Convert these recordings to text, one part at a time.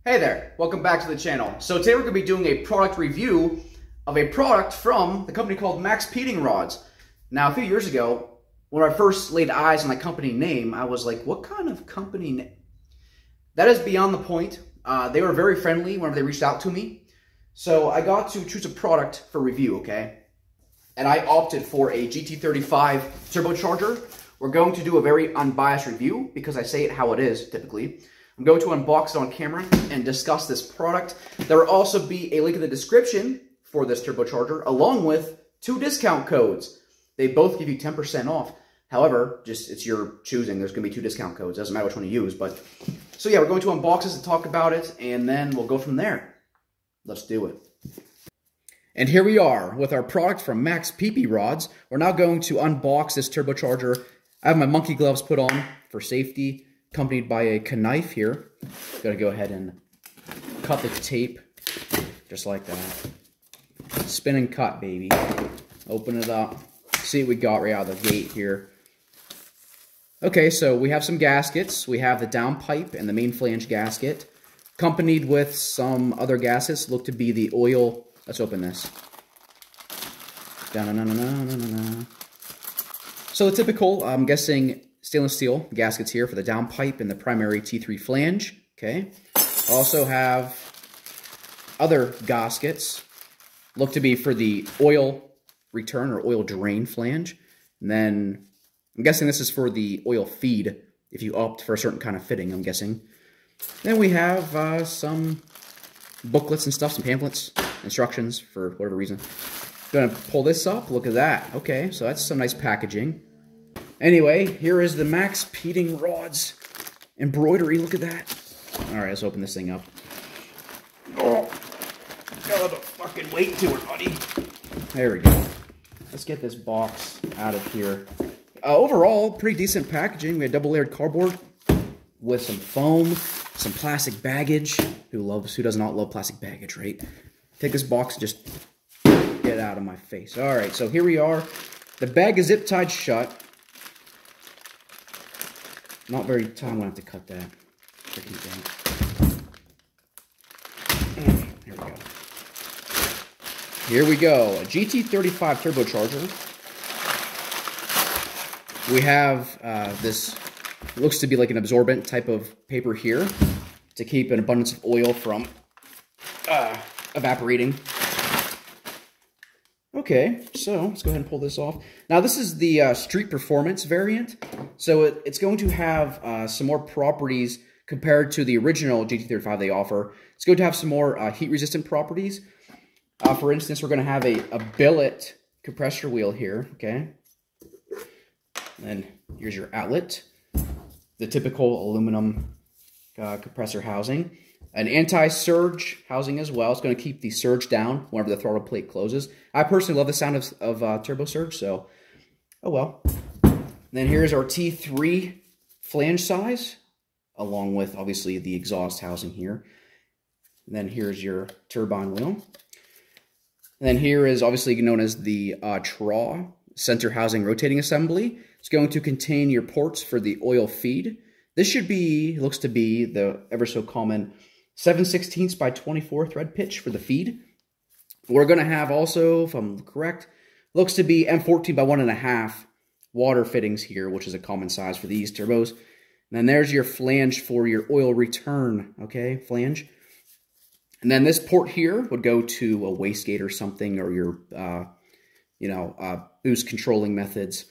Hey there, welcome back to the channel. So today we're going to be doing a product review of a product from the company called MaxPeedingRods. Now a few years ago, when I first laid eyes on the company name, I was like, what kind of company name? That is beyond the point. They were very friendly whenever they reached out to me. So I got to choose a product for review, okay? And I opted for a GT35 turbocharger. We're going to do a very unbiased review because I say it how it is, typically. I'm going to unbox it on camera and discuss this product. There will also be a link in the description for this turbocharger, along with 2 discount codes. They both give you 10% off. However, it's your choosing. There's going to be 2 discount codes. Doesn't matter which one you use. So yeah, we're going to unbox this and talk about it, and then we'll go from there. Let's do it. And here we are with our product from MaxPeedingRods. We're now going to unbox this turbocharger. I have my monkey gloves put on for safety, accompanied by a knife here. Gotta go ahead and cut the tape, just like that. Spin and cut, baby. Open it up. See what we got right out of the gate here. Okay, so we have some gaskets. We have the downpipe and the main flange gasket, accompanied with some other gaskets. Look to be the oil. Let's open this. So the typical, I'm guessing, stainless steel gaskets here for the downpipe and the primary T3 flange. Okay. Also have other gaskets. Look to be for the oil return or oil drain flange. And then I'm guessing this is for the oil feed if you opt for a certain kind of fitting, I'm guessing. Then we have some booklets and stuff, some pamphlets, instructions for whatever reason. Gonna pull this up. Look at that. Okay, so that's some nice packaging. Anyway, here is the MaxPeedingRods embroidery. Look at that. Alright, let's open this thing up. Oh, got a fucking weight to it, buddy. There we go. Let's get this box out of here. Overall, pretty decent packaging. We had double-layered cardboard with some foam, some plastic baggage. Who does not love plastic baggage, right? Take this box and just get it out of my face. Alright, so here we are. The bag is zip-tied shut. Not very tight. I'm going to have to cut that. Here we go. Here we go. A GT35 turbocharger. We have this, looks to be like an absorbent type of paper here to keep an abundance of oil from evaporating. Okay, so let's go ahead and pull this off. Now this is the Street Performance variant, so it's going to have some more properties compared to the original GT35 they offer. It's going to have some more heat-resistant properties. For instance, we're going to have a billet compressor wheel here, okay? And then here's your outlet, the typical aluminum compressor housing. An anti-surge housing as well. It's going to keep the surge down whenever the throttle plate closes. I personally love the sound of turbo surge, so oh well. Then here's our T3 flange size, along with obviously the exhaust housing here. And then here's your turbine wheel. And then here is obviously known as the TRA, center housing rotating assembly. It's going to contain your ports for the oil feed. This should be, looks to be the ever so common 7/16 by 24 thread pitch for the feed. We're going to have also, if I'm correct, looks to be M14 by 1.5 water fittings here, which is a common size for these turbos. And then there's your flange for your oil return, okay, flange. And then this port here would go to a wastegate or something, or your, boost controlling methods.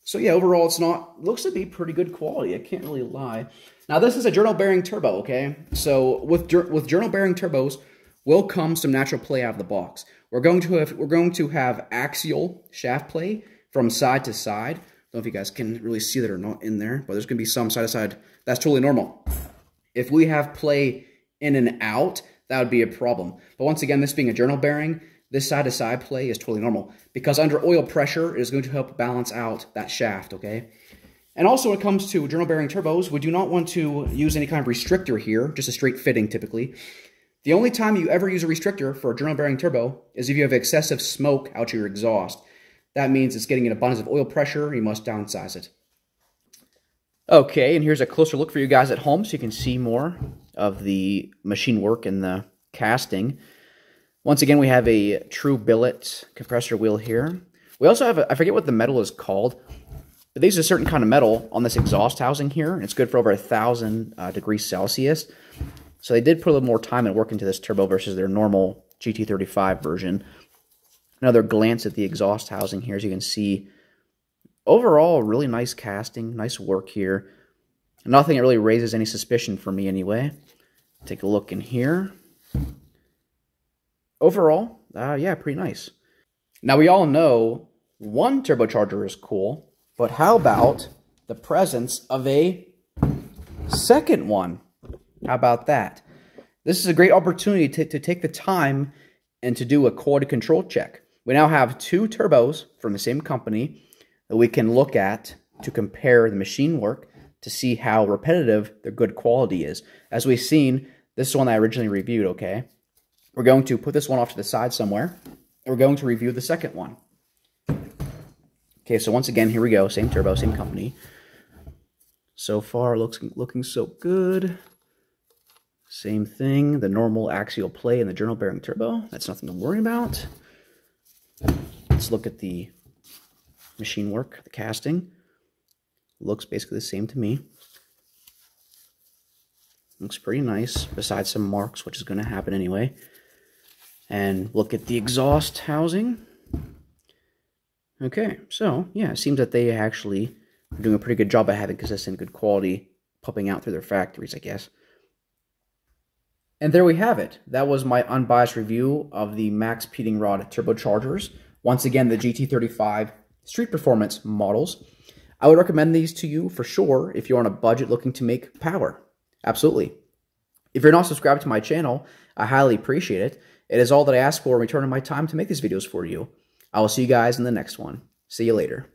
So yeah, overall, looks to be pretty good quality. I can't really lie. Now this is a journal bearing turbo, okay? So with journal bearing turbos will come some natural play out of the box. We're going to have axial shaft play from side to side. I don't know if you guys can really see that or not in there, but there's going to be some side to side. That's totally normal. If we have play in and out, that would be a problem. But once again, this being a journal bearing, this side-to-side play is totally normal because under oil pressure, it is going to help balance out that shaft, okay? And also when it comes to journal bearing turbos, we do not want to use any kind of restrictor here, just a straight fitting typically. The only time you ever use a restrictor for a journal bearing turbo is if you have excessive smoke out your exhaust. That means it's getting an abundance of oil pressure, you must downsize it. Okay, and here's a closer look for you guys at home so you can see more of the machine work and the casting. Once again, we have a true billet compressor wheel here. We also have, I forget what the metal is called, but these are a certain kind of metal on this exhaust housing here, and it's good for over 1,000 degrees Celsius. So they did put a little more time and work into this turbo versus their normal GT35 version. Another glance at the exhaust housing here, as you can see. Overall, really nice casting, nice work here. Nothing that really raises any suspicion for me anyway. Take a look in here. Overall, yeah, pretty nice. Now, we all know one turbocharger is cool, but how about the presence of a second one? How about that? This is a great opportunity to take the time and to do a quality control check. We now have two turbos from the same company that we can look at to compare the machine work to see how repetitive their good quality is. As we've seen, this is one I originally reviewed, okay? We're going to put this one off to the side somewhere, and we're going to review the second one. Okay, so once again, here we go. Same turbo, same company. So far, looking so good. Same thing, the normal axial play and the journal bearing turbo. That's nothing to worry about. Let's look at the machine work, the casting. Looks basically the same to me. Looks pretty nice, besides some marks, which is going to happen anyway. And look at the exhaust housing. Okay, so yeah, it seems that they actually are doing a pretty good job of having consistent good quality pumping out through their factories, I guess. And there we have it. That was my unbiased review of the MaxPeedingRod turbochargers. Once again, the GT35 street performance models. I would recommend these to you for sure if you're on a budget looking to make power. Absolutely. If you're not subscribed to my channel, I highly appreciate it. It is all that I ask for in return of my time to make these videos for you. I will see you guys in the next one. See you later.